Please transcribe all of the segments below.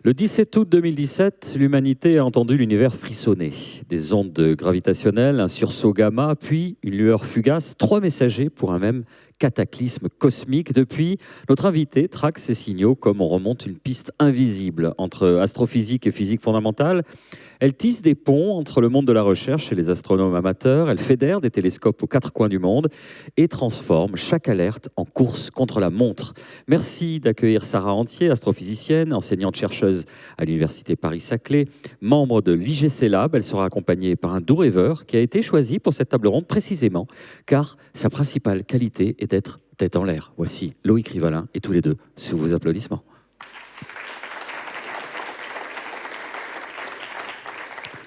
Le 17 août 2017, l'humanité a entendu l'univers frissonner. Des ondes gravitationnelles, un sursaut gamma, puis une lueur fugace, 3 messagers pour un même cataclysme cosmique. Depuis, notre invité traque ces signaux comme on remonte une piste invisible entre astrophysique et physique fondamentale. Elle tisse des ponts entre le monde de la recherche et les astronomes amateurs. Elle fédère des télescopes aux 4 coins du monde et transforme chaque alerte en course contre la montre. Merci d'accueillir Sarah Antier, astrophysicienne, enseignante-chercheuse à l'Université Paris-Saclay, membre de l'IGC Lab. Elle sera accompagnée par un doux rêveur qui a été choisi pour cette table ronde précisément car sa principale qualité est d'être tête en l'air. Voici Loïc Rivalin et tous les deux sous vos applaudissements.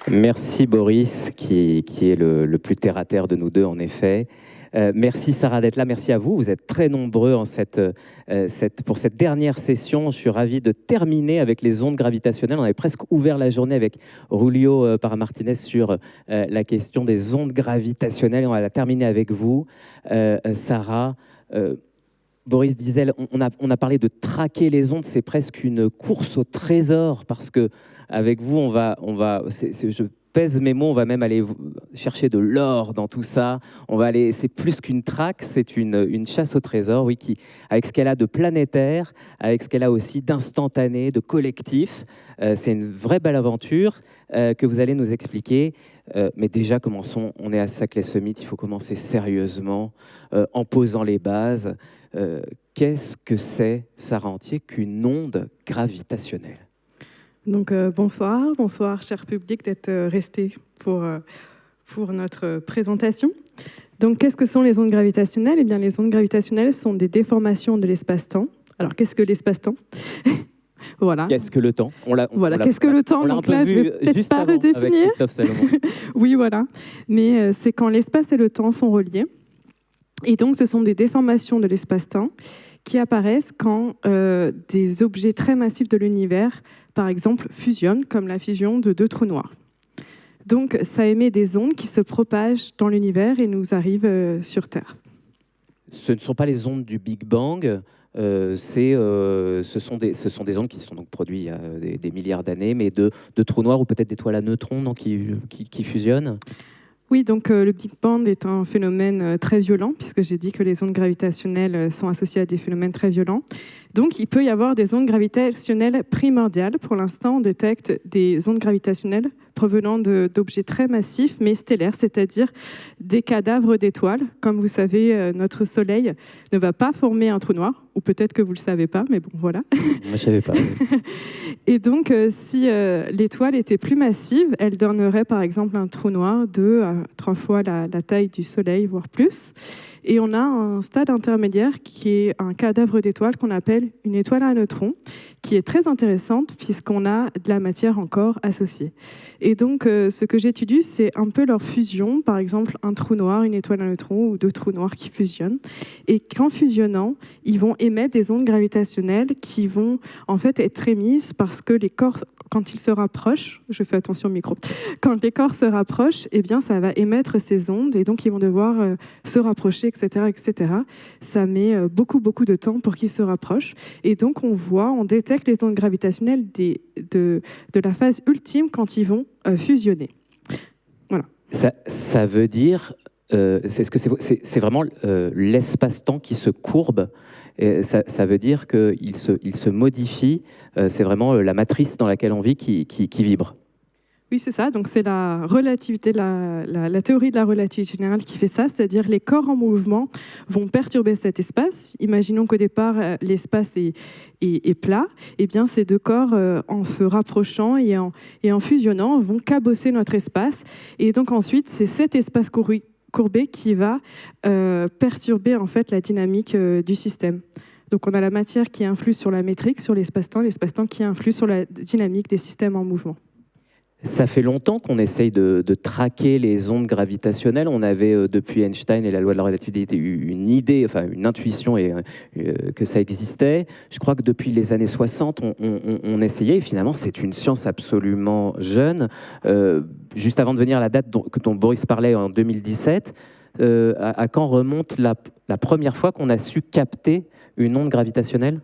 Merci Boris, qui est le plus terre-à-terre de nous deux en effet. Merci Sarah d'être là, merci à vous. Vous êtes très nombreux pour cette dernière session. Je suis ravi de terminer avec les ondes gravitationnelles. On avait presque ouvert la journée avec Julio Paramartinez sur la question des ondes gravitationnelles. On va la terminer avec vous, Sarah. Boris disait, on a parlé de traquer les ondes, c'est presque une course au trésor parce que avec vous, je pèse mes mots, on va même aller chercher de l'or dans tout ça. C'est plus qu'une traque, c'est une chasse au trésor, oui, avec ce qu'elle a de planétaire, avec ce qu'elle a aussi d'instantané, de collectif. C'est une vraie belle aventure que vous allez nous expliquer. Mais déjà, commençons. On est à Saclay Summit, il faut commencer sérieusement en posant les bases. Qu'est-ce que c'est, Sarah Antier, qu'une onde gravitationnelle ? Donc bonsoir cher public d'être resté pour notre présentation. Donc qu'est-ce que sont les ondes gravitationnelles ? Eh bien les ondes gravitationnelles sont des déformations de l'espace-temps. Alors qu'est-ce que l'espace-temps ? Voilà. Qu'est-ce que le temps ? Qu'est-ce que le temps ? Donc là, je vais peut-être pas redéfinir. Oui, voilà. Mais c'est quand l'espace et le temps sont reliés. Et donc ce sont des déformations de l'espace-temps qui apparaissent quand des objets très massifs de l'univers, par exemple, fusionnent, comme la fusion de 2 trous noirs. Donc, ça émet des ondes qui se propagent dans l'univers et nous arrivent sur Terre. Ce ne sont pas les ondes du Big Bang, ce sont des ondes qui sont donc produites il y a des milliards d'années, mais de trous noirs ou peut-être d'étoiles à neutrons donc, qui fusionnent. Oui, donc le Big Bang est un phénomène très violent, puisque j'ai dit que les ondes gravitationnelles sont associées à des phénomènes très violents. Donc il peut y avoir des ondes gravitationnelles primordiales. Pour l'instant, on détecte des ondes gravitationnelles provenant d'objets très massifs, mais stellaires, c'est-à-dire des cadavres d'étoiles. Comme vous savez, notre Soleil ne va pas former un trou noir, ou peut-être que vous ne le savez pas, mais bon, voilà. Moi, je ne savais pas. Et donc, si l'étoile était plus massive, elle donnerait par exemple un trou noir 2 à 3 fois la taille du Soleil, voire plus. Et on a un stade intermédiaire qui est un cadavre d'étoile qu'on appelle une étoile à neutrons, qui est très intéressante puisqu'on a de la matière encore associée. Et donc, ce que j'étudie, c'est un peu leur fusion, par exemple un trou noir, une étoile à neutrons ou 2 trous noirs qui fusionnent. Et qu'en fusionnant, ils vont émettre des ondes gravitationnelles qui vont en fait être émises parce que les corps, quand ils se rapprochent, je fais attention au micro, quand les corps se rapprochent, eh bien, ça va émettre ces ondes et donc ils vont devoir se rapprocher, etc., etc. Ça met beaucoup de temps pour qu'ils se rapprochent. Et donc, on détecte les ondes gravitationnelles de la phase ultime quand ils vont fusionner. Voilà. Ça veut dire, c'est vraiment l'espace-temps qui se courbe. Et ça veut dire qu'il se modifie. C'est vraiment la matrice dans laquelle on vit qui vibre. Oui, c'est ça. Donc, c'est la relativité, la théorie de la relativité générale qui fait ça. C'est-à-dire les corps en mouvement vont perturber cet espace. Imaginons qu'au départ, l'espace est plat. Eh bien, ces 2 corps, en se rapprochant et en fusionnant, vont cabosser notre espace. Et donc, ensuite, c'est cet espace courbé qui va perturber en fait la dynamique du système. Donc, on a la matière qui influe sur la métrique, sur l'espace-temps qui influe sur la dynamique des systèmes en mouvement. Ça fait longtemps qu'on essaye de traquer les ondes gravitationnelles. On avait, depuis Einstein et la loi de la relativité, une idée, enfin une intuition que ça existait. Je crois que depuis les années 60, on essayait. Et finalement, c'est une science absolument jeune. Juste avant de venir à la date dont Boris parlait, en 2017, à quand remonte la première fois qu'on a su capter une onde gravitationnelle ?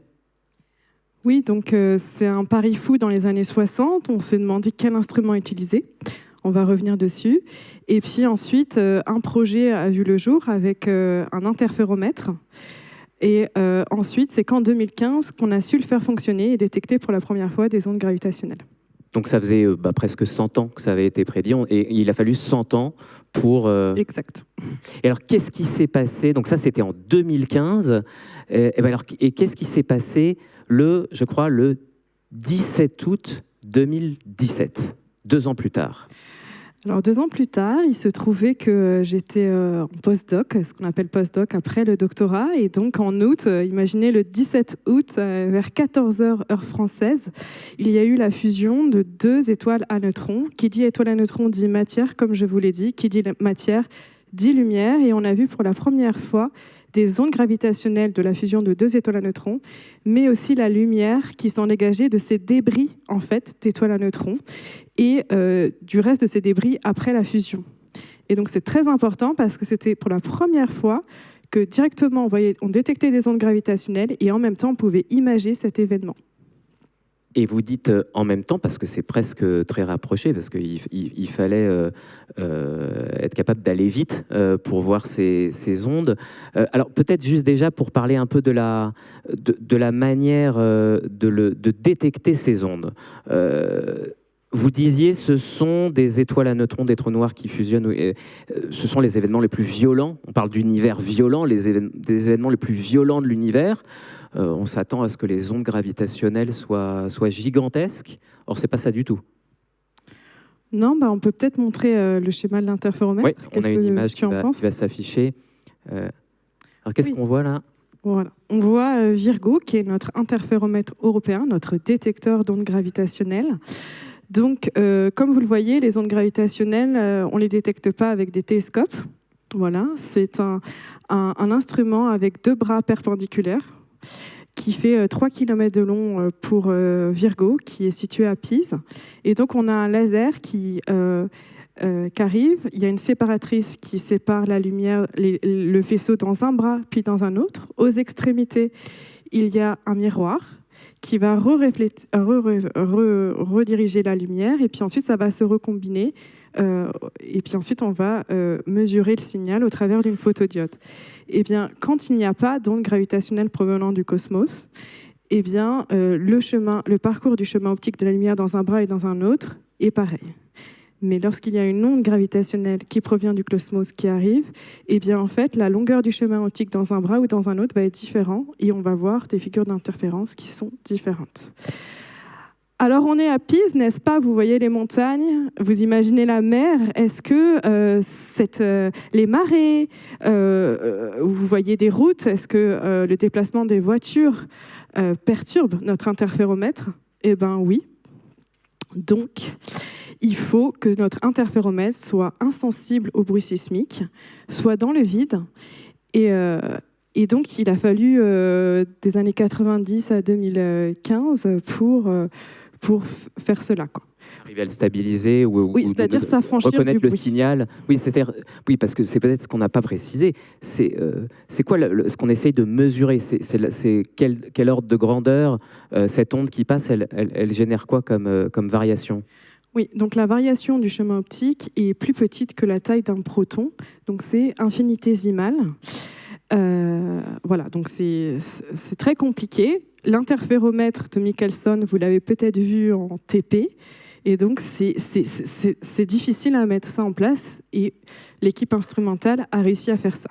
Oui, donc c'est un pari fou dans les années 60. On s'est demandé quel instrument utiliser. On va revenir dessus. Et puis ensuite, un projet a vu le jour avec un interféromètre. Et ensuite, c'est qu'en 2015 qu'on a su le faire fonctionner et détecter pour la première fois des ondes gravitationnelles. Donc ça faisait presque 100 ans que ça avait été prédit, et il a fallu 100 ans pour... Exact. Et alors, qu'est-ce qui s'est passé? Donc ça, c'était en 2015. Et qu'est-ce qui s'est passé je crois, le 17 août 2017, 2 ans plus tard? Alors 2 ans plus tard, il se trouvait que j'étais en postdoc, ce qu'on appelle postdoc après le doctorat. Et donc en août, imaginez le 17 août, vers 14h heure française, il y a eu la fusion de 2 étoiles à neutrons. Qui dit étoile à neutrons dit matière, comme je vous l'ai dit. Qui dit matière dit lumière. Et on a vu pour la première fois des ondes gravitationnelles de la fusion de 2 étoiles à neutrons, mais aussi la lumière qui s'en dégageait de ces débris en fait d'étoiles à neutrons et du reste de ces débris après la fusion. Et donc c'est très important parce que c'était pour la première fois que directement on détectait des ondes gravitationnelles et en même temps on pouvait imager cet événement. Et vous dites en même temps, parce que c'est presque très rapproché, parce qu'il fallait être capable d'aller vite pour voir ces ondes. Alors peut-être juste déjà pour parler un peu de la manière de détecter ces ondes. Vous disiez, ce sont des étoiles à neutrons, des trous noirs qui fusionnent. Ce sont les événements les plus violents. On parle d'univers violent, des événements les plus violents de l'univers. On s'attend à ce que les ondes gravitationnelles soient gigantesques. Or, c'est pas ça du tout. Non, on peut peut-être montrer le schéma de l'interféromètre. Oui, on a une image qui va s'afficher. Alors, qu'est-ce qu'on voit là? Voilà. On voit Virgo, qui est notre interféromètre européen, notre détecteur d'ondes gravitationnelles. Donc, comme vous le voyez, les ondes gravitationnelles, on ne les détecte pas avec des télescopes. Voilà, c'est un instrument avec 2 bras perpendiculaires qui fait 3 km de long pour Virgo, qui est situé à Pise. Et donc, on a un laser qui arrive. Il y a une séparatrice qui sépare la lumière, le faisceau dans un bras, puis dans un autre. Aux extrémités, il y a un miroir qui va rediriger la lumière. Et puis ensuite, ça va se recombiner. Et puis ensuite, on va mesurer le signal au travers d'une photodiode. Eh bien, quand il n'y a pas d'ondes gravitationnelles provenant du cosmos, eh bien, le parcours du chemin optique de la lumière dans un bras et dans un autre est pareil. Mais lorsqu'il y a une onde gravitationnelle qui provient du cosmos qui arrive, eh bien, en fait, la longueur du chemin optique dans un bras ou dans un autre va être différente et on va voir des figures d'interférence qui sont différentes. Alors, on est à Pise, n'est-ce pas? Vous voyez les montagnes, vous imaginez la mer. Est-ce que les marées, vous voyez des routes? Est-ce que le déplacement des voitures perturbe notre interféromètre? Eh bien, oui. Donc, il faut que notre interféromètre soit insensible au bruit sismique, soit dans le vide. Et donc, il a fallu des années 90 à 2015 pour faire cela, quoi. Arriver à le stabiliser oui, c'est-à-dire s'affranchir reconnaître du le bruit. signal. Oui, oui, parce que c'est peut-être ce qu'on n'a pas précisé. C'est quoi ce qu'on essaye de mesurer? C'est quel ordre de grandeur cette onde qui passe, elle génère quoi comme variation? Oui, donc la variation du chemin optique est plus petite que la taille d'un proton, donc c'est infinitésimal. Voilà, donc c'est très compliqué. L'interféromètre de Michelson, vous l'avez peut-être vu en TP, et donc c'est difficile à mettre ça en place, et l'équipe instrumentale a réussi à faire ça.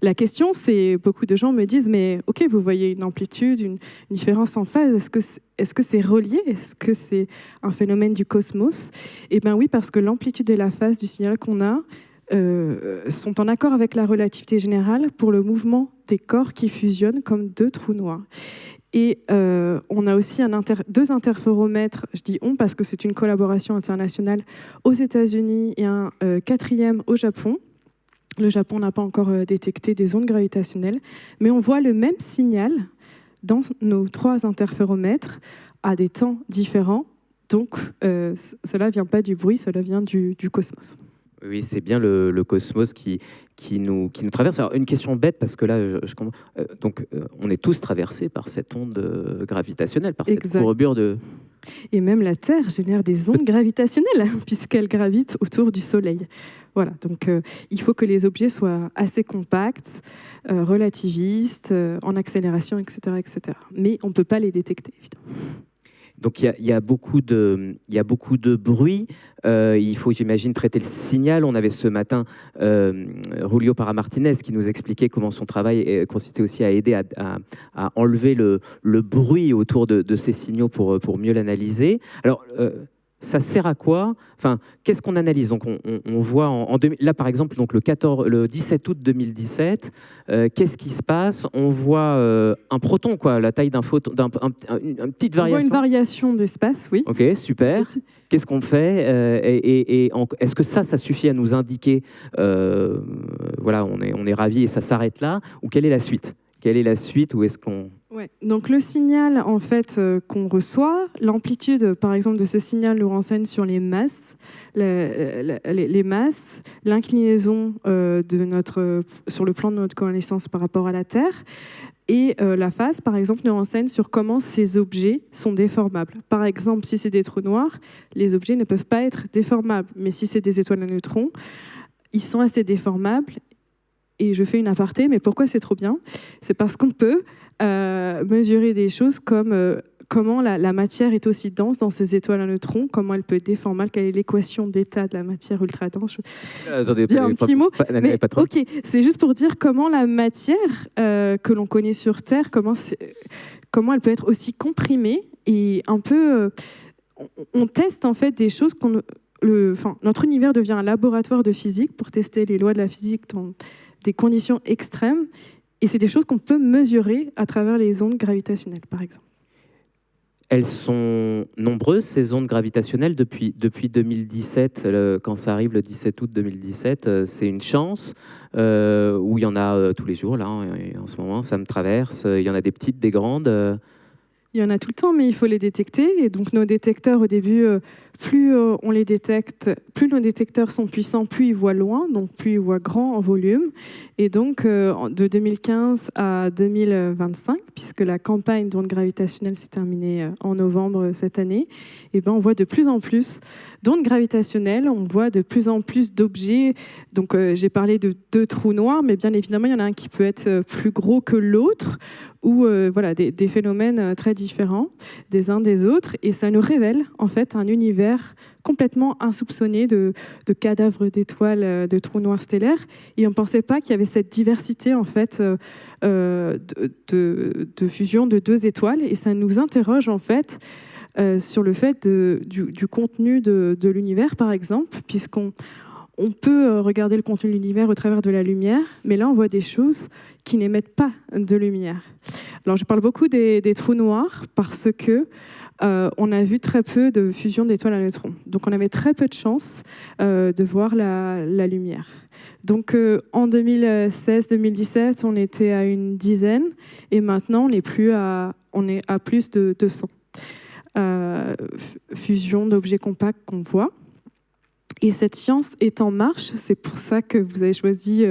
La question, c'est, beaucoup de gens me disent, mais ok, vous voyez une amplitude, une différence en phase, est-ce que c'est relié? Est-ce que c'est un phénomène du cosmos? Eh bien oui, parce que l'amplitude et la phase du signal qu'on a sont en accord avec la relativité générale pour le mouvement des corps qui fusionnent comme 2 trous noirs. Et on a aussi 2 interféromètres, je dis on parce que c'est une collaboration internationale aux États-Unis et un 4e au Japon. Le Japon n'a pas encore détecté des ondes gravitationnelles, mais on voit le même signal dans nos 3 interféromètres à des temps différents. Donc, cela ne vient pas du bruit, cela vient du cosmos. Oui, c'est bien le cosmos qui nous traverse. Alors, une question bête, parce que là, on est tous traversés par cette onde gravitationnelle, par cette courbure de... Et même la Terre génère des ondes gravitationnelles, puisqu'elle gravite autour du Soleil. Voilà, donc il faut que les objets soient assez compacts, relativistes, en accélération, etc., etc. Mais on ne peut pas les détecter, évidemment. Donc il y a beaucoup de bruit. Il faut, j'imagine, traiter le signal. On avait ce matin Julio Paramartinez qui nous expliquait comment son travail consistait aussi à aider à enlever le bruit autour de ces signaux pour mieux l'analyser. Alors, ça sert à quoi? Enfin, qu'est-ce qu'on analyse? Donc, on voit là, par exemple, donc le 17 août 2017, qu'est-ce qui se passe? On voit un proton, quoi, la taille d'un photon, une petite variation. On voit une variation d'espace, oui. Ok, super. Qu'est-ce qu'on fait? Est-ce que ça suffit à nous indiquer, voilà, on est ravis et ça s'arrête là? Ou quelle est la suite? Quelle est la suite? Où est-ce qu'on... Ouais. Donc le signal en fait qu'on reçoit, l'amplitude par exemple de ce signal nous renseigne sur les masses, les masses, l'inclinaison sur le plan de notre connaissance par rapport à la Terre, et la phase par exemple nous renseigne sur comment ces objets sont déformables. Par exemple, si c'est des trous noirs, les objets ne peuvent pas être déformables, mais si c'est des étoiles à neutrons, ils sont assez déformables. Et je fais une aparté, mais pourquoi c'est trop bien? C'est parce qu'on peut mesurer des choses comme comment la matière est aussi dense dans ces étoiles à neutrons, comment elle peut être déformable, quelle est l'équation d'état de la matière ultra dense. Attendez, dis un petit mot, mais ok, c'est juste pour dire comment la matière que l'on connaît sur Terre, comment elle peut être aussi comprimée et un peu... on teste en fait des choses notre univers devient un laboratoire de physique pour tester les lois de la physique dans des conditions extrêmes, et c'est des choses qu'on peut mesurer à travers les ondes gravitationnelles, par exemple. Elles sont nombreuses, ces ondes gravitationnelles, depuis 2017, quand ça arrive le 17 août 2017, c'est une chance, où il y en a tous les jours, là, en ce moment, ça me traverse, il y en a des petites, des grandes. Il y en a tout le temps, mais il faut les détecter. Et donc nos détecteurs, au début, plus on les détecte, plus nos détecteurs sont puissants, plus ils voient loin, donc plus ils voient grand en volume. Et donc de 2015 à 2025, puisque la campagne d'ondes gravitationnelles s'est terminée en novembre cette année, et ben on voit de plus en plus d'ondes gravitationnelles, on voit de plus en plus d'objets. Donc j'ai parlé de 2 trous noirs, mais bien évidemment il y en a un qui peut être plus gros que l'autre, ou voilà, des phénomènes très différents des uns des autres, et ça nous révèle en fait un univers complètement insoupçonné de cadavres d'étoiles, de trous noirs stellaires, et on ne pensait pas qu'il y avait cette diversité en fait de fusion de 2 étoiles, et ça nous interroge en fait sur le fait du contenu de l'univers, par exemple, puisqu'on peut regarder le contenu de l'univers au travers de la lumière, mais là on voit des choses qui n'émettent pas de lumière. Alors je parle beaucoup des trous noirs parce que on a vu très peu de fusion d'étoiles à neutrons. Donc on avait très peu de chance de voir la lumière. Donc en 2016-2017, on était à une dizaine, et maintenant on est à plus de 200 fusions d'objets compacts qu'on voit. Et cette science est en marche, c'est pour ça que vous avez choisi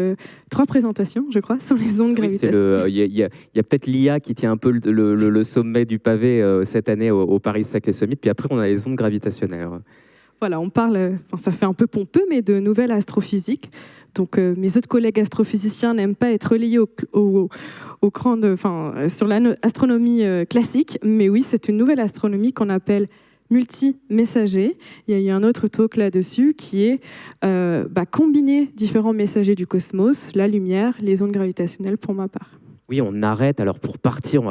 3 présentations, je crois, sur les ondes gravitationnelles. Il y a peut-être l'IA qui tient un peu le sommet du pavé cette année au Paris Saclay Summit, puis après on a les ondes gravitationnelles. Voilà, on parle, ça fait un peu pompeux, mais de nouvelles astrophysiques. Donc mes autres collègues astrophysiciens n'aiment pas être reliés au cran sur l'astronomie classique, mais oui, c'est une nouvelle astronomie qu'on appelle multi-messager. Il y a eu un autre talk là-dessus qui est combiner différents messagers du cosmos, la lumière, les ondes gravitationnelles pour ma part. Oui, on arrête. Alors pour partir,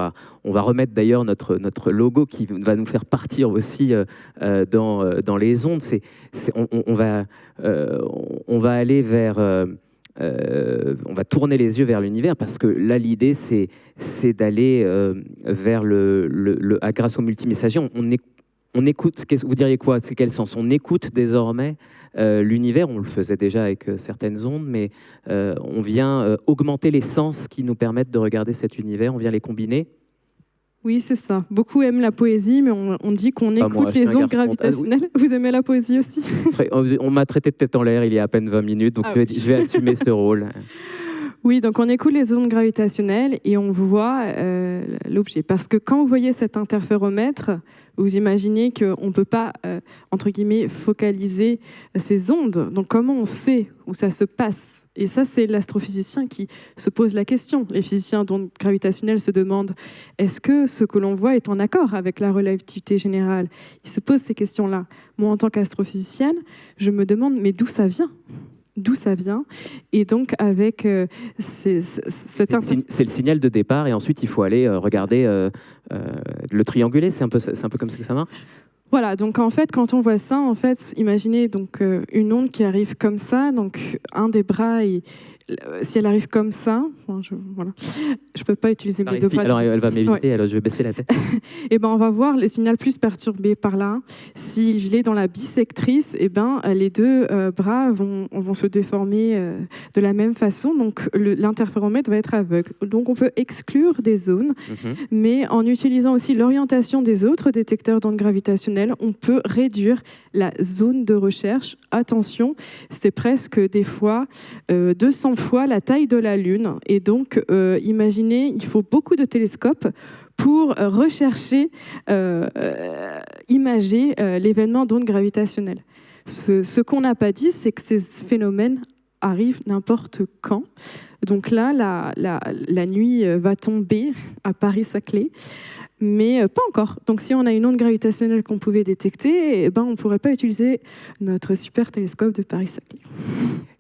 on va remettre d'ailleurs notre logo qui va nous faire partir aussi dans les ondes. On va aller vers... on va tourner les yeux vers l'univers, parce que là, l'idée, c'est d'aller vers grâce au multimessager. On écoute, vous diriez quoi? C'est quel sens? On écoute désormais l'univers, on le faisait déjà avec certaines ondes, mais on vient augmenter les sens qui nous permettent de regarder cet univers, on vient les combiner. Oui, c'est ça. Beaucoup aiment la poésie, mais on dit qu'on écoute moi, les ondes gravitationnelles. Vous aimez la poésie aussi? On m'a traité de tête en l'air il y a à peine 20 minutes, donc je vais assumer ce rôle. Oui, donc on écoute les ondes gravitationnelles et on voit l'objet. Parce que quand vous voyez cet interféromètre, vous imaginez qu'on ne peut pas, entre guillemets, focaliser ces ondes. Donc comment on sait où ça se passe? Et ça, c'est l'astrophysicien qui se pose la question. Les physiciens d'ondes gravitationnelles se demandent, est-ce que ce que l'on voit est en accord avec la relativité générale? Ils se posent ces questions-là. Moi, en tant qu'astrophysicienne, je me demande, mais d'où ça vient? D'où ça vient? Et donc, avec c'est le signal de départ, et ensuite, il faut aller regarder le trianguler. C'est un peu comme ça que ça marche? Voilà, donc en fait, quand on voit ça, en fait, imaginez donc une onde qui arrive comme ça, donc un des bras, si elle arrive comme ça, voilà, je peux pas utiliser mes deux bras. Alors elle va m'éviter, alors je vais baisser la tête. Et ben on va voir le signal plus perturbé par là. S'il est dans la bisectrice, et ben les deux bras vont se déformer de la même façon. Donc l'interféromètre va être aveugle. Donc on peut exclure des zones, mais en utilisant aussi l'orientation des autres détecteurs d'ondes gravitationnelles, on peut réduire la zone de recherche. Attention, c'est presque des fois 200 fois la taille de la Lune. Et donc, imaginez, il faut beaucoup de télescopes pour rechercher, imager l'événement d'ondes gravitationnelles. Ce qu'on n'a pas dit, c'est que ces phénomènes arrivent n'importe quand. Donc là, la nuit va tomber à Paris-Saclay. Mais pas encore. Donc si on a une onde gravitationnelle qu'on pouvait détecter, eh ben, on ne pourrait pas utiliser notre super télescope de Paris-Saclay.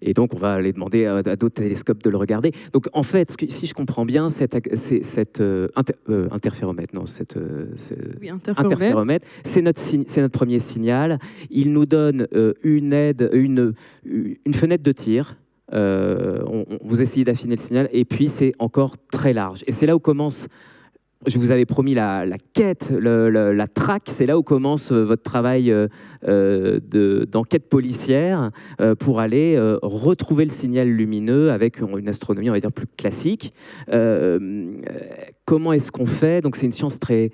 Et donc on va aller demander à d'autres télescopes de le regarder. Donc en fait, si je comprends bien, interféromètre, c'est notre premier signal. Il nous donne une fenêtre de tir. Vous essayez d'affiner le signal, et puis c'est encore très large. Et c'est là où commence... Je vous avais promis la quête, la traque. C'est là où commence votre travail d'enquête policière pour aller retrouver le signal lumineux avec une astronomie, on va dire, plus classique. Comment est-ce qu'on fait? Donc c'est une science très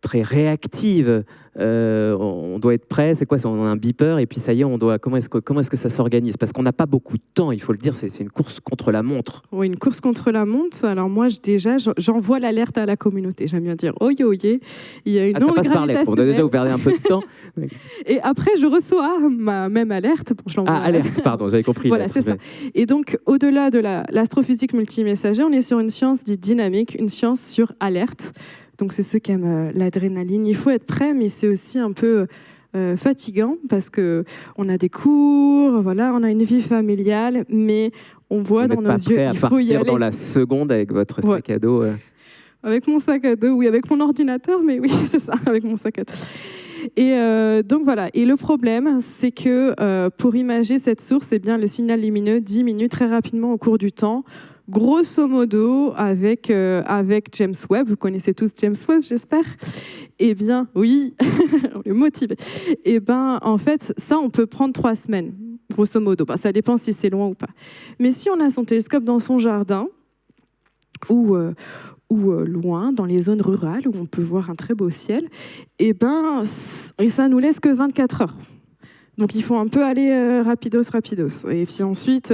réactive. On doit être prêt. C'est quoi? On a un beeper et puis ça y est, on doit. Comment est-ce que ça s'organise? Parce qu'on n'a pas beaucoup de temps. Il faut le dire. C'est une course contre la montre. Oui, une course contre la montre. Alors moi, j'envoie l'alerte à la communauté. J'aime bien dire, oye, il y a une onde gravitationnelle. Ça passe par lettre. Déjà, vous perdez un peu de temps. Et après, je reçois ma même alerte. Je l'envoie. Alerte. Pardon, j'avais compris. Voilà, c'est ça. Et donc, au-delà de l'astrophysique multimessager, on est sur une science dite dynamique, une science sur alerte. Donc c'est ceux qui aiment l'adrénaline. Il faut être prêt, mais c'est aussi un peu fatigant parce que on a des cours, voilà, on a une vie familiale, mais on voit dans nos yeux, il faut y aller. Dans la seconde avec votre sac à dos. Avec mon sac à dos, oui, avec mon ordinateur, mais oui, c'est ça, avec mon sac à dos. Et donc voilà. Et le problème, c'est que pour imager cette source, eh bien, le signal lumineux diminue très rapidement au cours du temps. Grosso modo, avec James Webb, vous connaissez tous James Webb, j'espère. Eh bien, oui, on est motivé. Eh bien, en fait, ça, on peut prendre 3 semaines, grosso modo. Ça dépend si c'est loin ou pas. Mais si on a son télescope dans son jardin, ou loin, dans les zones rurales, où on peut voir un très beau ciel, et ça nous laisse que 24 heures. Donc il faut un peu aller rapidos. Et puis ensuite,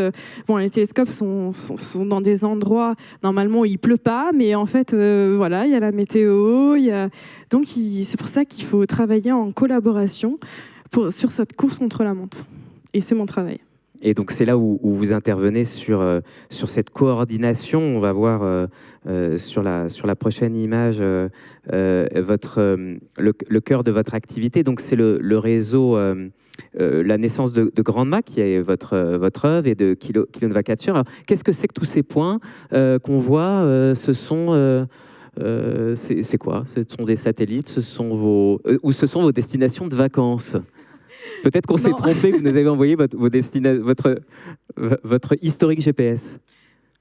les télescopes sont dans des endroits, normalement, où il ne pleut pas, mais en fait, voilà, il y a la météo. Donc c'est pour ça qu'il faut travailler en collaboration sur cette course contre la montre. Et c'est mon travail. Et donc c'est là où vous intervenez sur cette coordination. On va voir sur la prochaine image le cœur de votre activité. Donc c'est le réseau... la naissance de Grande Mac, qui est votre œuvre, et de Kilonova Capture. Alors, qu'est-ce que c'est que tous ces points qu'on voit? C'est quoi? Ce sont des satellites, ce sont vos destinations de vacances? Peut-être qu'on s'est trompé, vous nous avez envoyé votre historique GPS.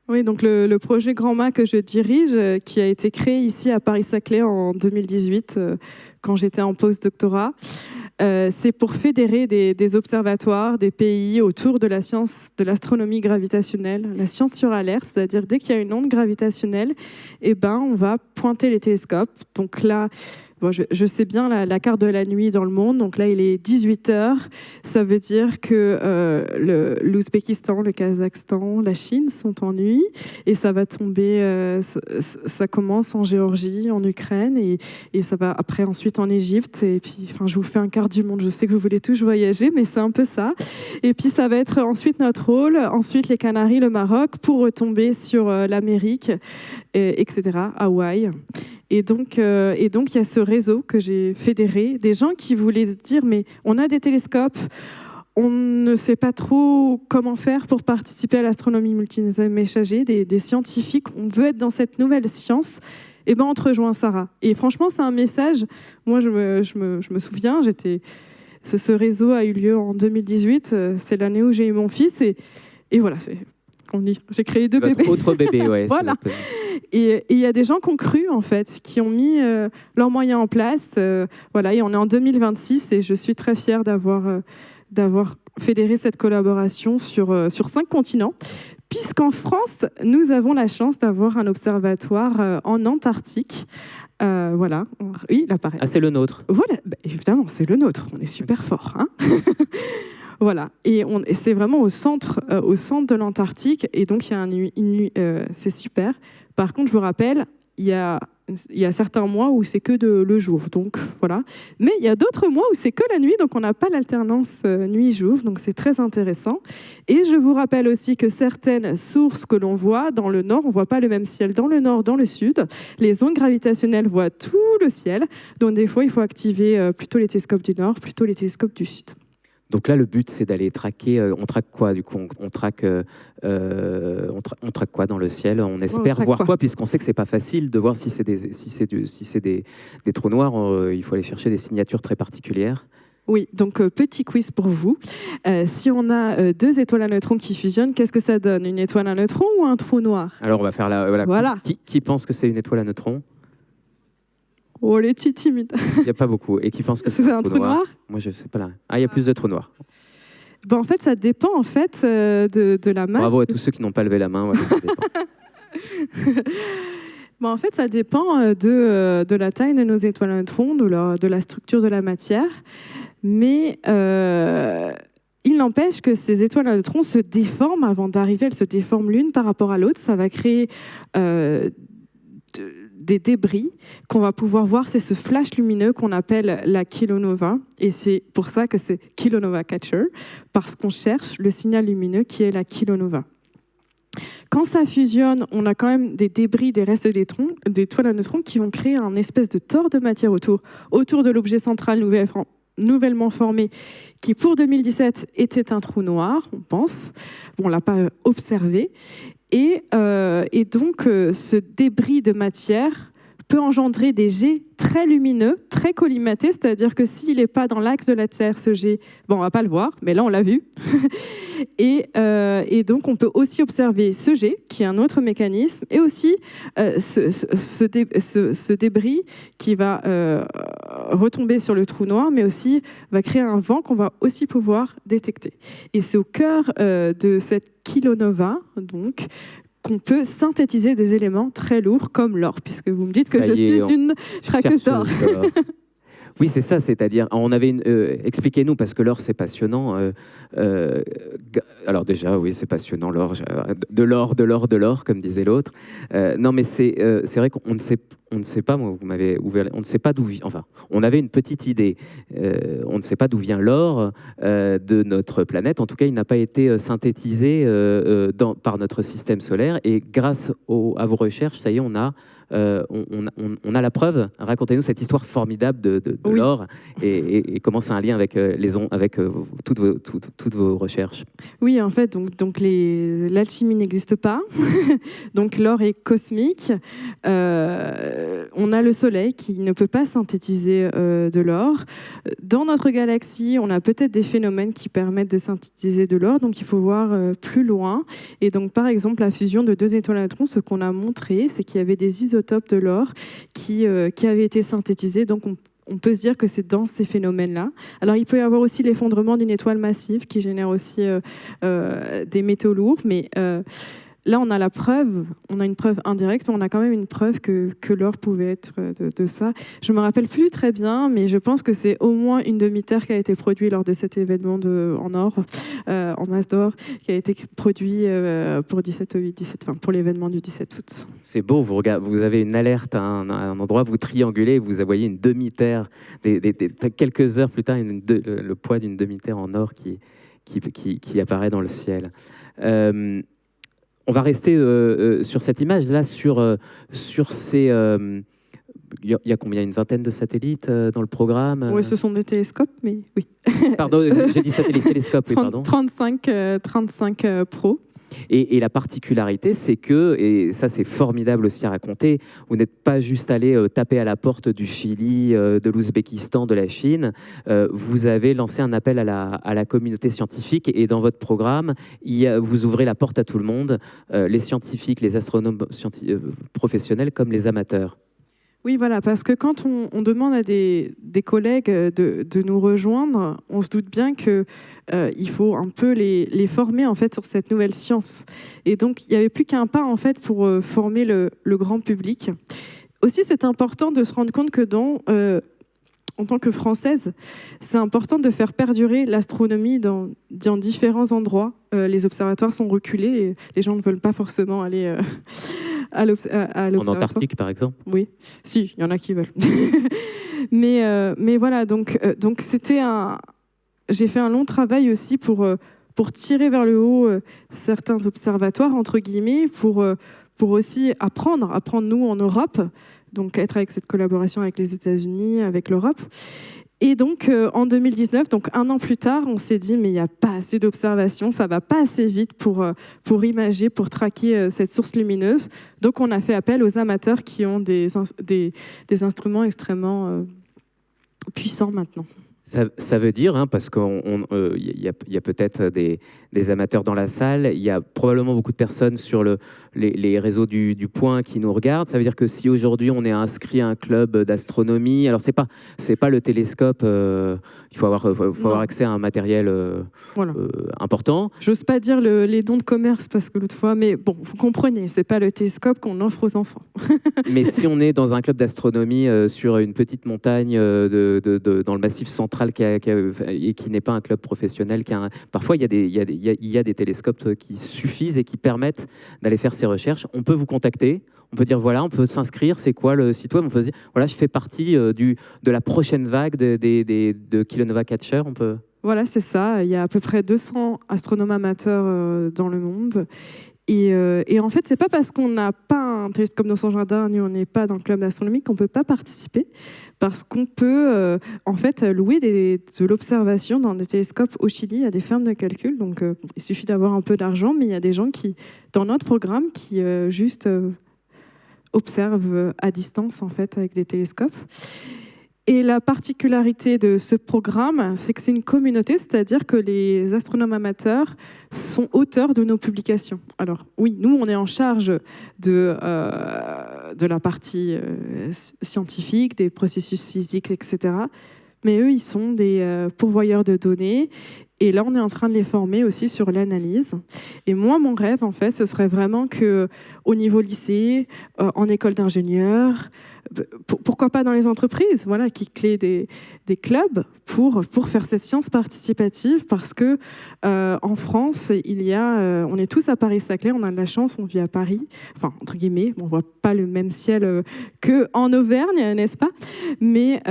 Oui, donc le projet Grand Mac que je dirige, qui a été créé ici à Paris-Saclay en 2018, quand j'étais en post-doctorat. C'est pour fédérer des observatoires, des pays autour de la science de l'astronomie gravitationnelle, la science sur alerte, c'est-à-dire dès qu'il y a une onde gravitationnelle, eh ben, on va pointer les télescopes. Donc là, bon, je sais bien la carte de la nuit dans le monde. Donc là, il est 18h. Ça veut dire que l'Ouzbékistan, le Kazakhstan, la Chine sont en nuit. Et ça va tomber, ça commence en Géorgie, en Ukraine. Et ça va après ensuite en Égypte. Et puis, enfin, je vous fais un quart du monde. Je sais que vous voulez tous voyager, mais c'est un peu ça. Et puis, ça va être ensuite notre rôle. Ensuite, les Canaries, le Maroc, pour retomber sur l'Amérique, etc., Hawaï. Et donc, il y a ce réseau que j'ai fédéré, des gens qui voulaient dire, mais on a des télescopes, on ne sait pas trop comment faire pour participer à l'astronomie multimessager, des scientifiques, on veut être dans cette nouvelle science, et ben on te rejoint, Sarah. Et franchement, c'est un message, moi je me souviens, ce réseau a eu lieu en 2018, c'est l'année où j'ai eu mon fils, et voilà, j'ai créé 2 bébés. Autre bébé, ouais. Voilà. Et il y a des gens qui ont cru, en fait, qui ont mis leurs moyens en place. Voilà, et on est en 2026 et je suis très fière d'avoir fédéré cette collaboration sur 5 continents. Puisqu'en France, nous avons la chance d'avoir un observatoire en Antarctique. Voilà, oui, là pareil. Ah, c'est le nôtre. Voilà, bah, évidemment, c'est le nôtre. On est super fort, hein. Voilà, et c'est vraiment au centre de l'Antarctique, et donc il y a c'est super. Par contre, je vous rappelle, il y a certains mois où c'est que le jour, donc voilà. Mais il y a d'autres mois où c'est que la nuit, donc on n'a pas l'alternance nuit-jour, donc c'est très intéressant. Et je vous rappelle aussi que certaines sources que l'on voit dans le nord, on ne voit pas le même ciel dans le nord, dans le sud. Les ondes gravitationnelles voient tout le ciel, donc des fois il faut activer plutôt les télescopes du nord, plutôt les télescopes du sud. Donc là, le but, c'est d'aller traquer. On traque quoi, du coup? On traque quoi dans le ciel? On espère voir quoi, puisqu'on sait que c'est pas facile de voir si c'est des trous noirs. Il faut aller chercher des signatures très particulières. Oui, donc petit quiz pour vous. Si on a 2 étoiles à neutrons qui fusionnent, qu'est-ce que ça donne? Une étoile à neutrons ou un trou noir? Alors, on va faire voilà. Qui pense que c'est une étoile à neutrons? Oh, les petits timides. Il n'y a pas beaucoup. Et qui pense que c'est un trou noir? Moi, je ne sais pas là. Ah, il y a plus de trous noirs. Ben, en fait, ça dépend en fait, de la masse. Bravo à tous ceux qui n'ont pas levé la main. Voilà, ça dépend. Ben, en fait, ça dépend de la taille de nos étoiles à neutrons, de la structure de la matière. Mais il n'empêche que ces étoiles à neutrons se déforment avant d'arriver. Elles se déforment l'une par rapport à l'autre. Ça va créer des débris qu'on va pouvoir voir, c'est ce flash lumineux qu'on appelle la kilonova, et c'est pour ça que c'est kilonova catcher, parce qu'on cherche le signal lumineux qui est la kilonova. Quand ça fusionne, on a quand même des débris, des restes d'étoiles à neutrons qui vont créer un espèce de tore de matière autour de l'objet central nouvellement formé, qui pour 2017 était un trou noir, on pense. Bon, on ne l'a pas observé. Et donc, ce débris de matière peut engendrer des jets très lumineux, très collimatés, c'est-à-dire que s'il n'est pas dans l'axe de la Terre, ce jet, bon, on ne va pas le voir, mais là, on l'a vu. et donc, on peut aussi observer ce jet, qui est un autre mécanisme, et aussi ce débris qui va retomber sur le trou noir, mais aussi va créer un vent qu'on va aussi pouvoir détecter. Et c'est au cœur de cette kilonova, donc, qu'on peut synthétiser des éléments très lourds comme l'or, puisque vous me dites que je suis une traqueuse d'or. Oui, c'est ça, c'est-à-dire, on avait expliquez-nous, parce que l'or, c'est passionnant. Alors déjà, oui, c'est passionnant, l'or, de l'or, comme disait l'autre. Non, mais c'est vrai qu'on ne sait pas, moi, vous m'avez ouvert, on ne sait pas d'où vient, enfin, on avait une petite idée, on ne sait pas d'où vient l'or de notre planète, en tout cas, il n'a pas été synthétisé par notre système solaire, et grâce à vos recherches, ça y est, on a la preuve. Racontez-nous cette histoire formidable de oui. l'or et comment c'est un lien avec toutes vos recherches. Oui, en fait, donc l'alchimie n'existe pas. Donc l'or est cosmique. On a le Soleil qui ne peut pas synthétiser de l'or. Dans notre galaxie, on a peut-être des phénomènes qui permettent de synthétiser de l'or. Donc il faut voir plus loin. Et donc par exemple, la fusion de 2 étoiles à neutrons, ce qu'on a montré, c'est qu'il y avait des isotopes de l'or qui avaient été synthétisés. Donc on peut se dire que c'est dans ces phénomènes-là. Alors, il peut y avoir aussi l'effondrement d'une étoile massive qui génère aussi des métaux lourds, mais là, on a la preuve, on a une preuve indirecte, mais on a quand même une preuve que l'or pouvait être de ça. Je me rappelle plus très bien, mais je pense que c'est au moins une demi-terre qui a été produite lors de cet événement en or, en masse d'or, qui a été produit pour l'événement du 17 août. C'est beau, vous avez une alerte à un endroit, vous triangulez, vous voyez une demi-terre, quelques heures plus tard, le poids d'une demi-terre en or qui apparaît dans le ciel. On va rester sur cette image-là, sur ces... Il y a combien? Une vingtaine de satellites dans le programme? Oui, ce sont des télescopes, mais oui. Pardon, j'ai dit satellites, télescopes, oui, pardon. 35 Pro. Et la particularité, c'est que, et ça c'est formidable aussi à raconter, vous n'êtes pas juste allé taper à la porte du Chili, de l'Ouzbékistan, de la Chine, vous avez lancé un appel à la communauté scientifique et dans votre programme, vous ouvrez la porte à tout le monde, les scientifiques, les astronomes professionnels comme les amateurs. Oui, voilà, parce que quand on demande à des collègues de nous rejoindre, on se doute bien qu'il faut un peu les former en fait sur cette nouvelle science. Et donc, il n'y avait plus qu'un pas en fait pour former le grand public. Aussi, c'est important de se rendre compte que en tant que Française, c'est important de faire perdurer l'astronomie dans différents endroits. Les observatoires sont reculés et les gens ne veulent pas forcément aller à l'observatoire. En Antarctique, par exemple? Oui, si, il y en a qui veulent. mais voilà, donc j'ai fait un long travail aussi pour tirer vers le haut certains observatoires, entre guillemets, pour aussi apprendre nous en Europe, donc être avec cette collaboration avec les États-Unis, avec l'Europe. Et donc, en 2019, donc un an plus tard, on s'est dit, mais il n'y a pas assez d'observations, ça ne va pas assez vite pour imager, pour traquer cette source lumineuse. Donc, on a fait appel aux amateurs qui ont des instruments extrêmement puissants maintenant. Ça veut dire, parce qu'il y a peut-être des amateurs dans la salle, il y a probablement beaucoup de personnes sur les réseaux du Point qui nous regardent. Ça veut dire que si aujourd'hui on est inscrit à un club d'astronomie, alors c'est pas le télescope, il faut avoir accès à un matériel voilà. important. J'ose pas dire les dons de commerce parce que l'autre fois, mais bon, vous comprenez, c'est pas le télescope qu'on offre aux enfants. Mais si on est dans un club d'astronomie sur une petite montagne dans le Massif central et qui n'est pas un club professionnel, parfois il y a des télescopes qui suffisent et qui permettent d'aller faire ces recherches. On peut vous contacter, on peut dire voilà, on peut s'inscrire, c'est quoi le site web, on peut dire voilà, je fais partie de la prochaine vague de Kilonova Catcher, on peut... Voilà, c'est ça, il y a à peu près 200 astronomes amateurs dans le monde. Et en fait, c'est pas parce qu'on n'a pas un télescope dans son jardin, ni on n'est pas dans le club d'astronomie qu'on peut pas participer, parce qu'on peut en fait louer de l'observation dans des télescopes au Chili à des fermes de calcul. Donc, il suffit d'avoir un peu d'argent, mais il y a des gens dans notre programme qui juste observent à distance en fait avec des télescopes. Et la particularité de ce programme, c'est que c'est une communauté, c'est-à-dire que les astronomes amateurs sont auteurs de nos publications. Alors oui, nous, on est en charge de la partie scientifique, des processus physiques, etc. Mais eux, ils sont des pourvoyeurs de données. Et là, on est en train de les former aussi sur l'analyse. Et moi, mon rêve, en fait, ce serait vraiment qu'au niveau lycée, en école d'ingénieur, pourquoi pas dans les entreprises, voilà, qui créent des clubs pour faire cette science participative, parce que en France, on est tous à Paris-Saclay, on a de la chance, on vit à Paris, enfin entre guillemets, on voit pas le même ciel qu'en Auvergne, n'est-ce pas? Mais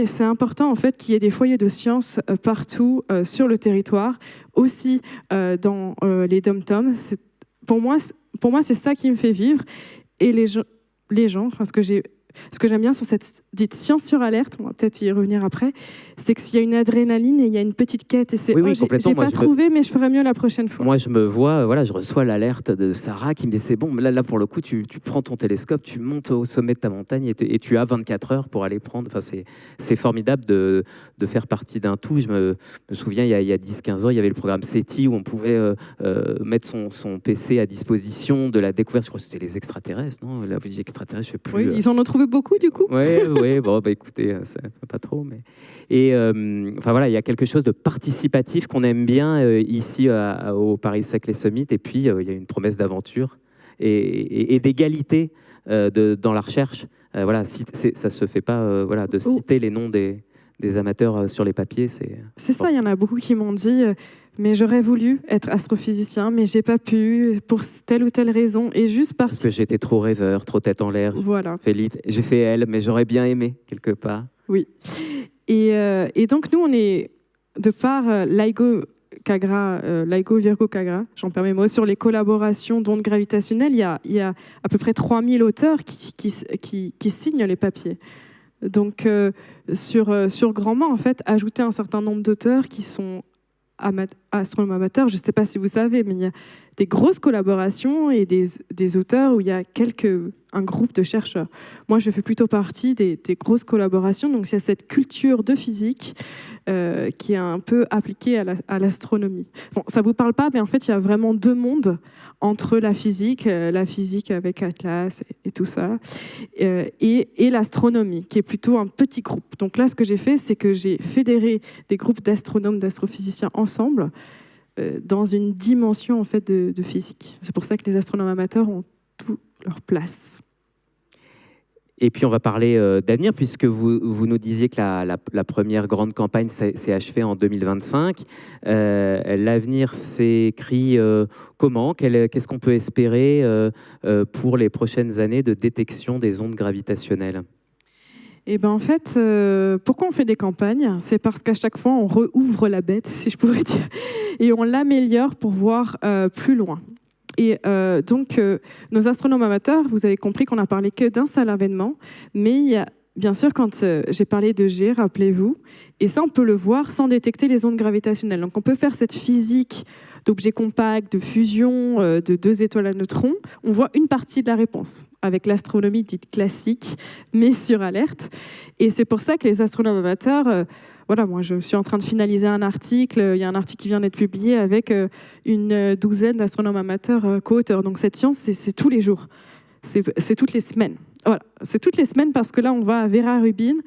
c'est important en fait qu'il y ait des foyers de sciences partout sur le territoire, aussi dans les dom-toms. Pour moi, c'est ça qui me fait vivre. Et les gens, enfin, ce que j'aime bien sur cette dite science sur alerte, on va peut-être y revenir après, c'est qu'il y a une adrénaline et il y a une petite quête. Et c'est j'ai pas trouvé, mais je ferai mieux la prochaine fois. Moi, je me vois, voilà, je reçois l'alerte de Sarah qui me dit c'est bon, là pour le coup, tu prends ton télescope, tu montes au sommet de ta montagne et tu as 24 heures pour aller prendre. Enfin, c'est formidable de faire partie d'un tout. Je me souviens, il y a 10-15 ans, il y avait le programme SETI où on pouvait mettre son PC à disposition de la découverte. Je crois que c'était les extraterrestres, non? La vie extraterrestre, je ne sais plus. Oui, ils en ont trouvé trouvez beaucoup du coup? Oui, bon, bah, écoutez, pas trop. Mais... Et enfin voilà, il y a quelque chose de participatif qu'on aime bien ici au Paris Saclay Summit. Et puis, il y a une promesse d'aventure et d'égalité dans la recherche. Voilà, ça ne se fait pas voilà, de citer les noms des amateurs sur les papiers. C'est ça, il y en a beaucoup qui m'ont dit mais j'aurais voulu être astrophysicien, mais j'ai pas pu pour telle ou telle raison. Et juste parce que j'étais trop rêveur, trop tête en l'air. Voilà. J'ai fait L, mais j'aurais bien aimé quelque part. Oui. Et donc, nous, on est, de par LIGO Virgo Cagra, j'en perds mes mots, sur les collaborations d'ondes gravitationnelles, il y a à peu près 3000 auteurs qui signent les papiers. Donc, sur Grand'Main, en fait, ajouter un certain nombre d'auteurs qui sont astronomes amateurs, je ne sais pas si vous savez, mais il y a des grosses collaborations et des auteurs où il y a un groupe de chercheurs. Moi, je fais plutôt partie des grosses collaborations, donc il y a cette culture de physique qui est un peu appliquée à l'astronomie. Bon, ça ne vous parle pas, mais en fait, il y a vraiment deux mondes entre la physique avec Atlas et tout ça, et l'astronomie, qui est plutôt un petit groupe. Donc là, ce que j'ai fait, c'est que j'ai fédéré des groupes d'astronomes, d'astrophysiciens ensemble dans une dimension en fait de physique. C'est pour ça que les astronomes amateurs ont toute leur place. Et puis on va parler d'avenir, puisque vous nous disiez que la première grande campagne s'est achevée en 2025. L'avenir s'écrit comment? Qu'est-ce qu'on peut espérer pour les prochaines années de détection des ondes gravitationnelles? Et ben en fait, pourquoi on fait des campagnes? C'est parce qu'à chaque fois, on rouvre la bête, si je pourrais dire, et on l'améliore pour voir plus loin. Et donc, nos astronomes amateurs, vous avez compris qu'on n'a parlé que d'un seul événement, mais il y a, bien sûr, quand j'ai parlé de G, rappelez-vous, et ça, on peut le voir sans détecter les ondes gravitationnelles. Donc, on peut faire cette physique d'objets compacts, de fusion de deux étoiles à neutrons. On voit une partie de la réponse, avec l'astronomie dite classique, mais sur alerte. Et c'est pour ça que les astronomes amateurs... Voilà, moi, je suis en train de finaliser un article. Il y a un article qui vient d'être publié avec une douzaine d'astronomes amateurs co-auteurs. Donc, cette science, c'est tous les jours. C'est toutes les semaines. Voilà, c'est toutes les semaines parce que là, on va à Vera Rubin.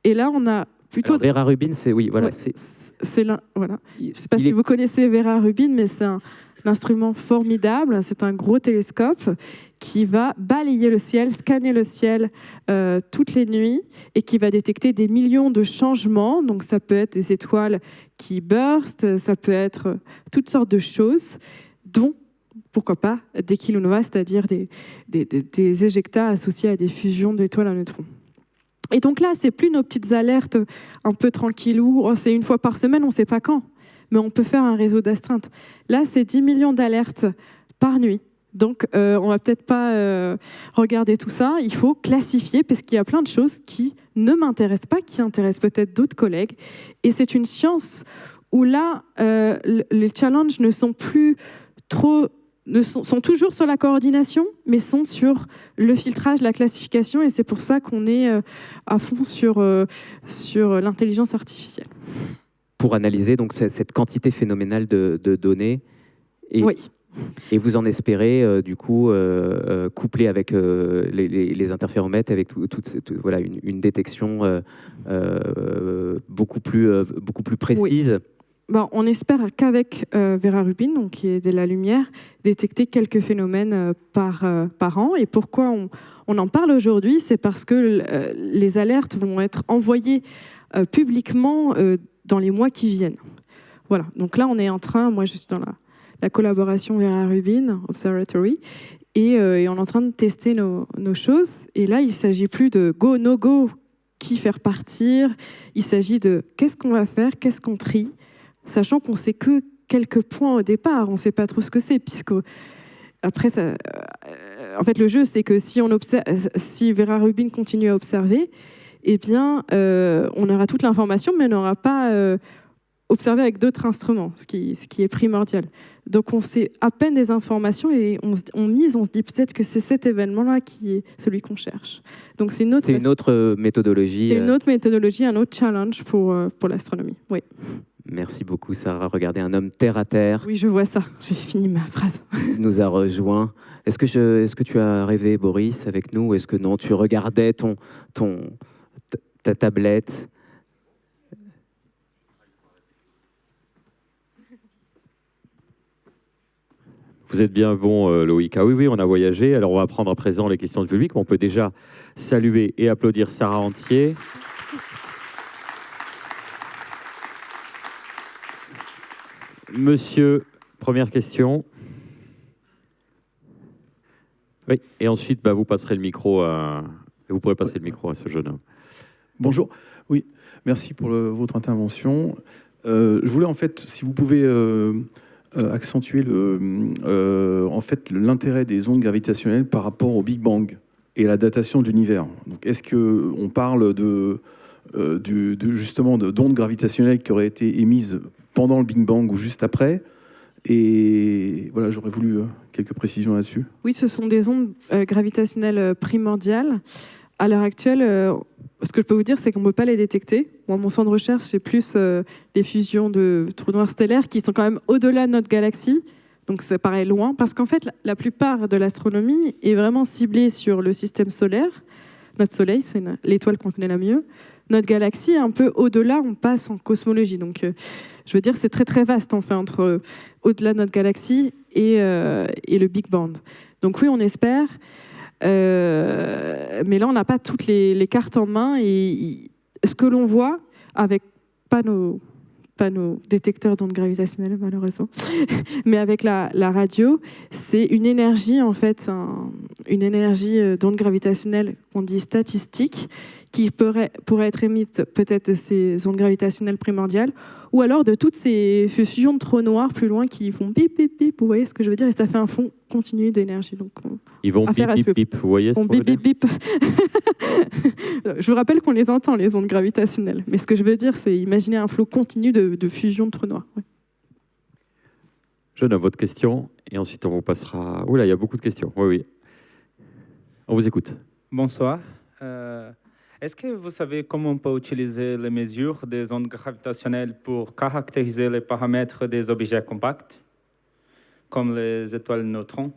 Et là, on a plutôt... Alors, Vera Rubin, c'est... Oui, voilà. Ouais, voilà. Je ne sais pas si vous connaissez Vera Rubin, mais c'est un instrument formidable. C'est un gros télescope qui va balayer le ciel, scanner le ciel toutes les nuits et qui va détecter des millions de changements. Donc ça peut être des étoiles qui burstent, ça peut être toutes sortes de choses, dont, pourquoi pas, des kilonovas, c'est-à-dire des éjectats associés à des fusions d'étoiles à neutrons. Et donc là, c'est plus nos petites alertes un peu tranquillou, c'est une fois par semaine, on ne sait pas quand, mais on peut faire un réseau d'astreinte. Là, c'est 10 millions d'alertes par nuit. Donc, on va peut-être pas regarder tout ça. Il faut classifier parce qu'il y a plein de choses qui ne m'intéressent pas, qui intéressent peut-être d'autres collègues. Et c'est une science où là, les challenges ne sont plus trop... sont toujours sur la coordination, mais sont sur le filtrage, la classification. Et c'est pour ça qu'on est à fond sur l'intelligence artificielle. Pour analyser donc cette quantité phénoménale de données. Oui. Et vous en espérez, du coup, couplé avec les interféromètres, avec voilà, une détection beaucoup plus précise. Oui. Bon, on espère qu'avec Vera Rubin, donc, qui est de la lumière, détecter quelques phénomènes par an. Et pourquoi on en parle aujourd'hui? C'est parce que les alertes vont être envoyées publiquement dans les mois qui viennent. Voilà, donc là, on est en train, moi je suis dans la collaboration Vera Rubin Observatory, et on est en train de tester nos choses. Et là, il ne s'agit plus de go, no go, qui faire partir. Il s'agit de qu'est-ce qu'on va faire, qu'est-ce qu'on trie, sachant qu'on ne sait que quelques points au départ. On ne sait pas trop ce que c'est, puisque après, en fait, le jeu, c'est que si Vera Rubin continue à observer, eh bien, on aura toute l'information, mais on n'aura pas observé avec d'autres instruments, ce qui est primordial. Donc, on sait à peine des informations et on se dit peut-être que c'est cet événement-là qui est celui qu'on cherche. Donc, c'est une autre méthodologie. C'est une autre méthodologie, un autre challenge pour l'astronomie. Oui. Merci beaucoup, Sarah. Regardez, un homme terre à terre Oui, je vois ça. J'ai fini ma phrase. nous a rejoint. Est-ce que tu as rêvé, Boris, avec nous, ou est-ce que non, tu regardais ta tablette? Vous êtes bien bon, Loïc. Ah oui, oui, on a voyagé. Alors, on va prendre à présent les questions du public. Mais on peut déjà saluer et applaudir Sarah Entier. Monsieur, première question. Oui, et ensuite, vous passerez le micro vous pourrez passer le micro à ce jeune homme. Bonjour. Oui, merci pour votre intervention. Je voulais en fait, si vous pouvez accentuer l'intérêt des ondes gravitationnelles par rapport au Big Bang et la datation de l'univers. Donc, est-ce qu'on parle justement d'ondes gravitationnelles qui auraient été émises pendant le Big Bang ou juste après? Et voilà, j'aurais voulu quelques précisions là-dessus. Oui, ce sont des ondes gravitationnelles primordiales. À l'heure actuelle, ce que je peux vous dire, c'est qu'on ne peut pas les détecter. Moi, mon centre de recherche, c'est plus les fusions de trous noirs stellaires qui sont quand même au-delà de notre galaxie. Donc ça paraît loin, parce qu'en fait, la plupart de l'astronomie est vraiment ciblée sur le système solaire. Notre Soleil, c'est l'étoile qu'on connaît la mieux. Notre galaxie, un peu au-delà, on passe en cosmologie. Donc, je veux dire, c'est très, très vaste, en fait, entre au-delà de notre galaxie et le Big Bang. Donc oui, on espère. Mais là, on n'a pas toutes les cartes en main. Et ce que l'on voit, avec pas nos détecteurs d'ondes gravitationnelles, malheureusement, mais avec la radio, c'est une énergie, en fait, une énergie d'ondes gravitationnelles qu'on dit statistique, qui pourrait être émise peut-être de ces ondes gravitationnelles primordiales, ou alors de toutes ces fusions de trous noirs plus loin qui font bip, bip, bip, vous voyez ce que je veux dire, et ça fait un fond continu d'énergie. Donc, ils vont bip, bip, bip, vous voyez ce qu'on veut dire ? Bip, bip. Je vous rappelle qu'on les entend, les ondes gravitationnelles, mais ce que je veux dire, c'est imaginer un flot continu de fusion de trous noirs. Ouais. Je note votre question, et ensuite on vous passera... Oula, il y a beaucoup de questions, oui. On vous écoute. Bonsoir. Est-ce que vous savez comment on peut utiliser les mesures des ondes gravitationnelles pour caractériser les paramètres des objets compacts, comme les étoiles neutrons?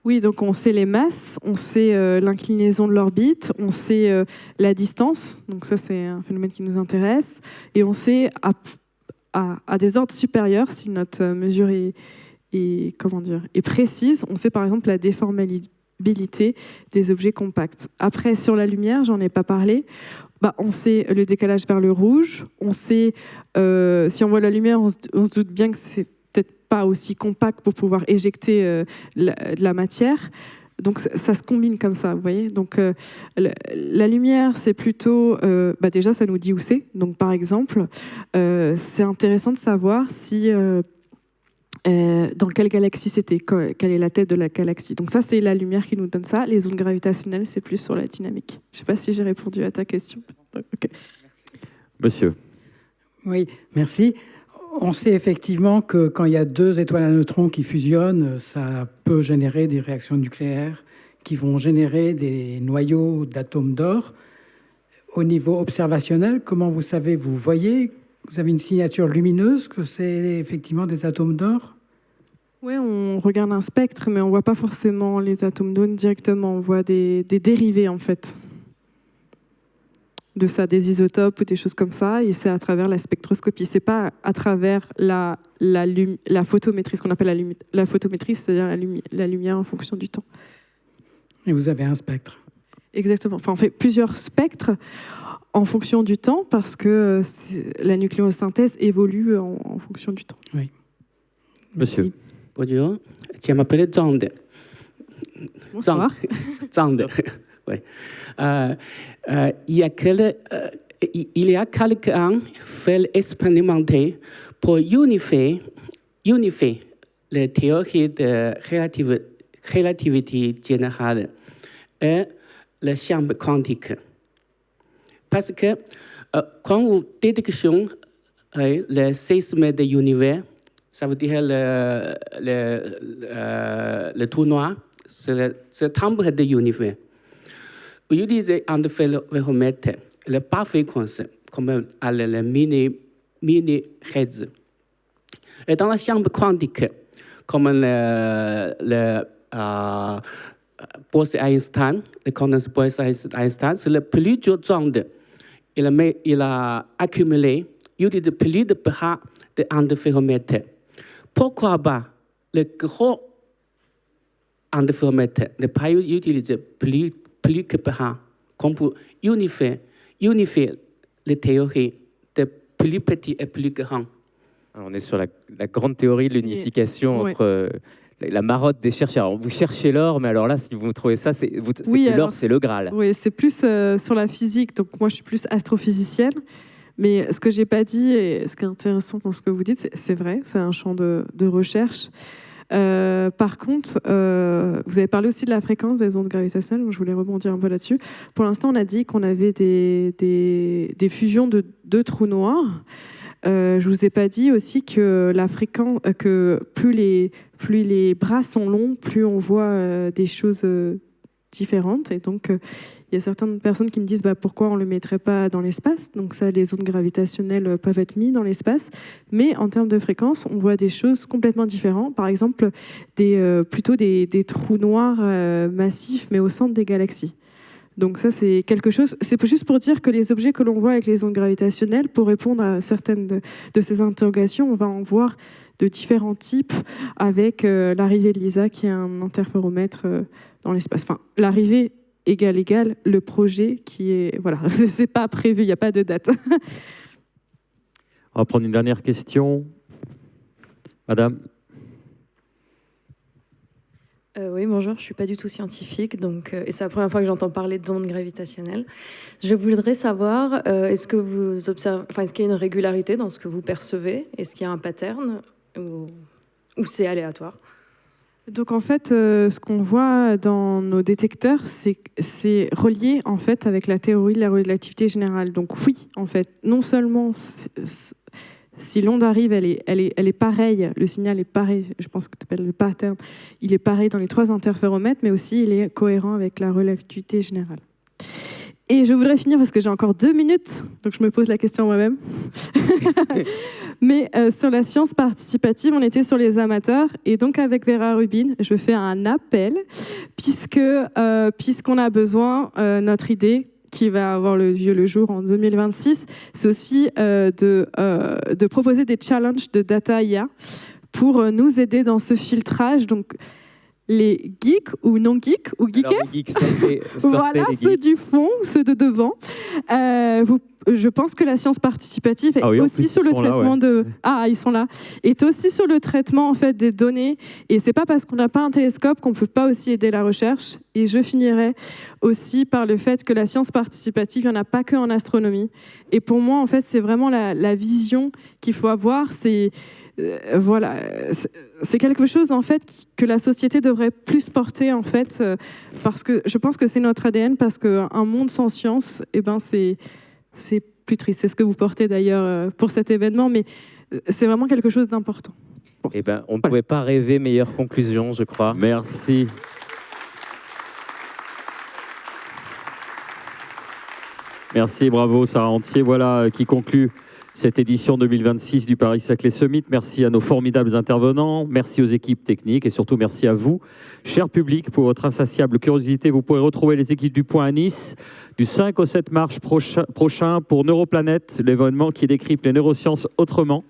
Oui, donc on sait les masses, on sait l'inclinaison de l'orbite, on sait la distance, donc ça c'est un phénomène qui nous intéresse, et on sait à des ordres supérieurs, si notre mesure est précise, on sait par exemple la déformabilité des objets compacts. Après, sur la lumière, j'en ai pas parlé, on sait le décalage vers le rouge, on sait, si on voit la lumière, on se doute bien que c'est peut-être pas aussi compact pour pouvoir éjecter de la matière. Donc ça se combine comme ça, vous voyez. Donc la lumière, c'est plutôt... déjà, ça nous dit où c'est. Donc par exemple, c'est intéressant de savoir si... dans quelle galaxie c'était, quelle est la tête de la galaxie. Donc ça, c'est la lumière qui nous donne ça. Les ondes gravitationnelles, c'est plus sur la dynamique. Je ne sais pas si j'ai répondu à ta question. Okay. Monsieur. Oui, merci. On sait effectivement que quand il y a deux étoiles à neutrons qui fusionnent, ça peut générer des réactions nucléaires qui vont générer des noyaux d'atomes d'or. Au niveau observationnel, comment vous savez, vous voyez, vous avez une signature lumineuse que c'est effectivement des atomes d'or? Oui, on regarde un spectre, mais on ne voit pas forcément les atomes d'or directement. On voit des dérivés, en fait, de ça, des isotopes ou des choses comme ça, et c'est à travers la spectroscopie. C'est pas à travers la photométrie, ce qu'on appelle la photométrie, c'est-à-dire la lumière en fonction du temps. Et vous avez un spectre. Exactement. Enfin, on fait plusieurs spectres en fonction du temps, parce que la nucléosynthèse évolue en fonction du temps. Oui. Monsieur. Bonjour, je m'appelle Zhang. Bonsoir. Zhang. Oui. Il y a quelqu'un fait expérimenter pour unifier les théories de relativité générale et le champ quantique. Parce que quand vous détectez le séisme de l'univers, ça veut dire le trou noir, c'est le temple de l'univers. Vous utilisez un interféromètre, la basse fréquence, comme le mini mini-hertz. Et dans la chambre quantique, comme le Bose-Einstein, le condensé Bose-Einstein, c'est le plus grande. Il a accumulé de plus de pH de interféromètre. Pourquoi pas le gros interféromètre ne pas utiliser plus que pH, qu'on peut unifier les théories de plus petit et plus grand. Alors, on est sur la grande théorie de l'unification entre la marotte des chercheurs. Alors, vous cherchez l'or, mais alors là, si vous trouvez ça, l'or, c'est le Graal. Oui, c'est plus sur la physique. Donc moi, je suis plus astrophysicienne. Mais ce que j'ai pas dit, et ce qui est intéressant dans ce que vous dites, c'est vrai, c'est un champ de recherche. Par contre, vous avez parlé aussi de la fréquence des ondes gravitationnelles, donc je voulais rebondir un peu là-dessus. Pour l'instant, on a dit qu'on avait des fusions de deux trous noirs. Je vous ai pas dit aussi que la fréquence, que plus les bras sont longs, plus on voit des choses différentes. Et donc, il y a certaines personnes qui me disent pourquoi on ne le mettrait pas dans l'espace. Donc ça, les ondes gravitationnelles peuvent être mises dans l'espace. Mais en termes de fréquence, on voit des choses complètement différentes. Par exemple, plutôt des trous noirs massifs, mais au centre des galaxies. Donc ça, c'est quelque chose... C'est juste pour dire que les objets que l'on voit avec les ondes gravitationnelles, pour répondre à certaines de ces interrogations, on va en voir de différents types avec l'arrivée de LISA, qui est un interféromètre dans l'espace. Enfin, l'arrivée égale le projet qui est... Voilà, c'est pas prévu, il n'y a pas de date. On va prendre une dernière question. Madame. Oui, bonjour, je ne suis pas du tout scientifique, donc, et c'est la première fois que j'entends parler d'ondes gravitationnelles. Je voudrais savoir, est-ce que vous observez, est-ce qu'il y a une régularité dans ce que vous percevez? Est-ce qu'il y a un pattern ou c'est aléatoire? Donc en fait, ce qu'on voit dans nos détecteurs, c'est relié en fait avec la théorie de la relativité générale. Donc oui, en fait, non seulement si l'onde arrive, elle est pareille, le signal est pareil, je pense que tu appelles le pattern, il est pareil dans les trois interféromètres, mais aussi il est cohérent avec la relativité générale. Et je voudrais finir parce que j'ai encore 2 minutes, donc je me pose la question moi-même. Mais sur la science participative, on était sur les amateurs. Et donc avec Vera Rubin, je fais un appel, puisqu'on a besoin, notre idée, qui va avoir le jour en 2026, c'est aussi de proposer des challenges de data IA pour nous aider dans ce filtrage. Donc, les geeks ou non-geeks ou geekesses, voilà, ceux du fond, ceux de devant. Je pense que la science participative est aussi sur le traitement de... Ah, ils sont là. Est aussi sur le traitement en fait, des données. Et c'est pas parce qu'on n'a pas un télescope qu'on peut pas aussi aider la recherche. Et je finirai aussi par le fait que la science participative, il n'y en a pas que en astronomie. Et pour moi, en fait, c'est vraiment la vision qu'il faut avoir. C'est... voilà, c'est quelque chose en fait que la société devrait plus porter en fait, parce que je pense que c'est notre ADN, parce qu'un monde sans science, c'est plus triste. C'est ce que vous portez d'ailleurs pour cet événement, mais c'est vraiment quelque chose d'important. On ne pouvait pas rêver meilleure conclusion, je crois. Merci. Merci, bravo Sarah Entier. Voilà qui conclut cette édition 2026 du Paris-Saclay Summit. Merci à nos formidables intervenants, merci aux équipes techniques et surtout merci à vous, cher public, pour votre insatiable curiosité. Vous pourrez retrouver les équipes du Point à Nice du 5 au 7 mars prochain pour Neuroplanète, l'événement qui décrypte les neurosciences autrement.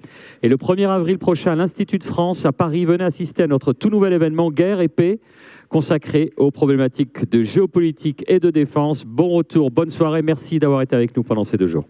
Et le 1er avril prochain, l'Institut de France à Paris. Venez assister à notre tout nouvel événement Guerre et Paix, consacré aux problématiques de géopolitique et de défense. Bon retour, bonne soirée. Merci d'avoir été avec nous pendant ces 2 jours.